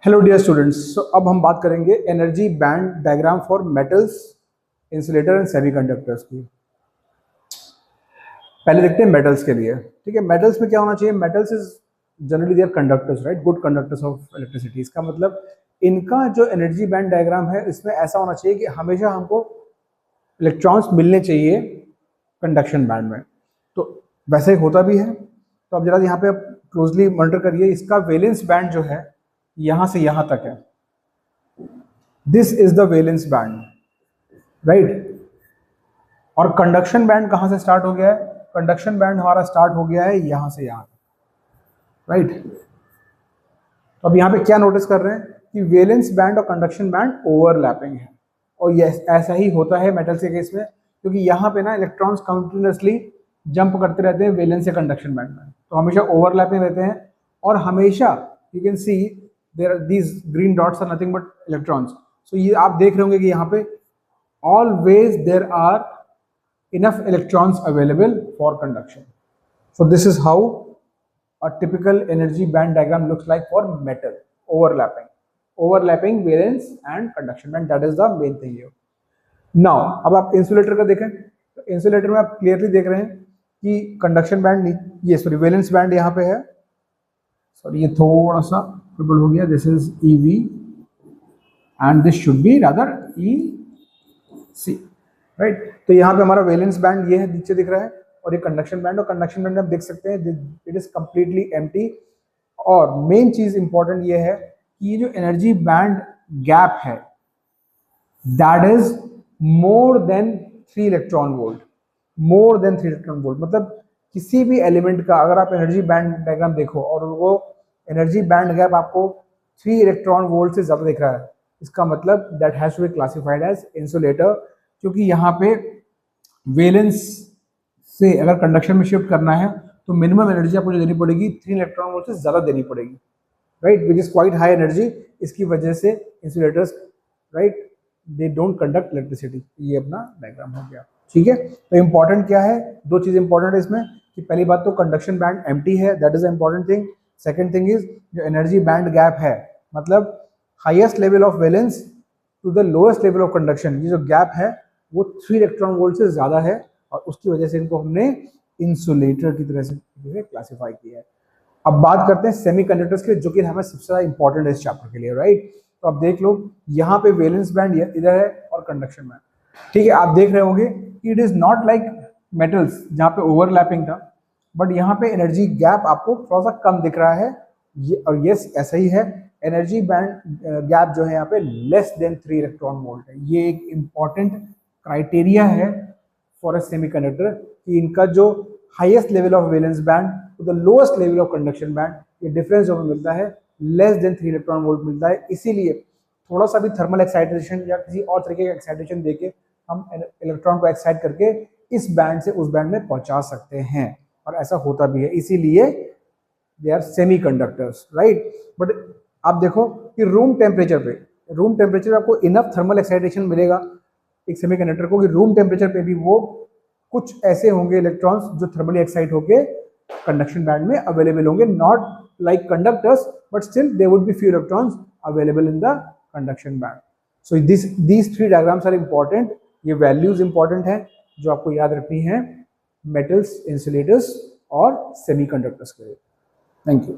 Hello dear students. अब हम बात करेंगे energy band diagram for metals, insulator and semiconductors की। पहले देखते हैं मेटल्स के लिए। ठीक है, मेटल्स में क्या होना चाहिए? Metals is generally there conductors, right, good conductors of electricity. इसका मतलब इनका जो एनर्जी बैंड डायग्राम है इसमें ऐसा होना चाहिए कि हमेशा हमको इलेक्ट्रॉन्स मिलने चाहिए कंडक्शन बैंड में। तो वैसे ही होता भी है। तो अब जरा यहाँ पे क्लोजली मॉनिटर करिए। इसका वैलेंस बैंड जो है यहां से यहां तक है। This is the valence band, right. और कंडक्शन बैंड कहां से स्टार्ट हो गया है? कंडक्शन बैंड हमारा स्टार्ट हो गया है यहां से यहां, राइट। तो अब यहां पे क्या नोटिस कर रहे हैं कि वैलेंस बैंड और कंडक्शन बैंड ओवरलैपिंग है। और ये ऐसा ही होता है मेटल्स के केस में, क्योंकि यहाँ पे ना इलेक्ट्रॉन्स कंटिन्यूसली जंप करते रहते हैं वैलेंस से कंडक्शन बैंड में, तो हमेशा ओवरलैपिंग रहते हैं। और हमेशा you can see there these green dots are nothing but electrons. So ये आप देख रहे होंगे कि यहाँ पे always there are enough electrons available for conduction. So this is how a typical energy band diagram looks like for metal. Overlapping valence and conduction band, that is the main thing here. Now अब आप insulator का देखें तो insulator में आप clearly देख रहे हैं कि कंडक्शन बैंड, ये सॉरी वैलेंस बैंड यहाँ पे है। सॉरी ये थोड़ा सा गड़बड़ हो गया। This is EV and this should be rather EC, right. तो यहाँ पे हमारा वैलेंस बैंड ये है, नीचे दिख रहा है, और ये कंडक्शन बैंड। और कंडक्शन बैंड में आप देख सकते हैं इट इज कंप्लीटली एम्प्टी। और मेन चीज इंपॉर्टेंट ये है कि ये जो एनर्जी बैंड गैप है that is more than 3 electron volt. More than 3 electron volt मतलब किसी भी एलिमेंट का अगर आप एनर्जी बैंड डायग्राम देखो और वो एनर्जी बैंड गैप आपको 3 इलेक्ट्रॉन वोल्ट से ज्यादा दिख रहा है, इसका मतलब that has to be classified as insulator. क्योंकि यहाँ पे वैलेंस से अगर कंडक्शन में शिफ्ट करना है तो मिनिमम एनर्जी आपको जो देनी पड़ेगी 3 इलेक्ट्रॉन वोल्ट से ज्यादा देनी पड़ेगी, right, which is quite high energy. इसकी वजह से insulators, right, they don't conduct electricity. ये अपना डायग्राम हो गया, ठीक है। तो इंपॉर्टेंट क्या है? दो चीज इंपॉर्टेंट है इसमें कि पहली बात तो कंडक्शन बैंड एम्प्टी है, that is important thing. Second thing is जो एनर्जी बैंड गैप है, मतलब highest level of valence to the lowest level of conduction, ये जो गैप है वो 3 इलेक्ट्रॉन वोल्ट से ज्यादा है, और उसकी वजह से इनको हमने इंसुलेटर की तरह से क्लासिफाई किया है। अब बात करते हैं सेमीकंडक्टर्स के लिए, जो कि हमें सबसे ज्यादा इंपॉर्टेंट है इस चैप्टर के लिए, राइट। तो अब देख लो यहाँ पे वैलेंस बैंड इधर है और कंडक्शन बैंड, ठीक है। आप देख रहे होंगे it is not like metals जहाँ पे ओवरलैपिंग था, बट यहाँ पे एनर्जी गैप आपको थोड़ा सा कम दिख रहा है। ये और यस ऐसा ही है, एनर्जी बैंड गैप जो है यहाँ पे लेस देन 3 इलेक्ट्रॉन वोल्ट है। ये एक इंपॉर्टेंट क्राइटेरिया है फॉर अ सेमीकंडक्टर कि इनका जो highest level of valence band to the lowest level of conduction band, ये डिफरेंस जो हमें मिलता है लेस देन 3 इलेक्ट्रॉन वोल्ट मिलता है। इसीलिए थोड़ा सा भी थर्मल एक्साइटेशन या किसी और तरीके का एक्साइटेशन देके हम इलेक्ट्रॉन को एक्साइट करके इस बैंड से उस बैंड में पहुंचा सकते हैं, और ऐसा होता भी है। इसीलिए they are semiconductors, right. But आप देखो कि रूम टेम्परेचर आपको इनफ थर्मल एक्साइटेशन मिलेगा एक सेमीकंडक्टर को कि रूम टेम्परेचर पे भी वो कुछ ऐसे होंगे इलेक्ट्रॉन्स जो थर्मली एक्साइट होके कंडक्शन बैंड में अवेलेबल होंगे, not like conductors but still there would be few electrons available in the conduction band. So these 3 diagrams are important. ये वैल्यूज इंपॉर्टेंट है जो आपको याद रखनी है मेटल्स, इंसुलेटर्स और सेमीकंडक्टर्स के लिए। Thank you.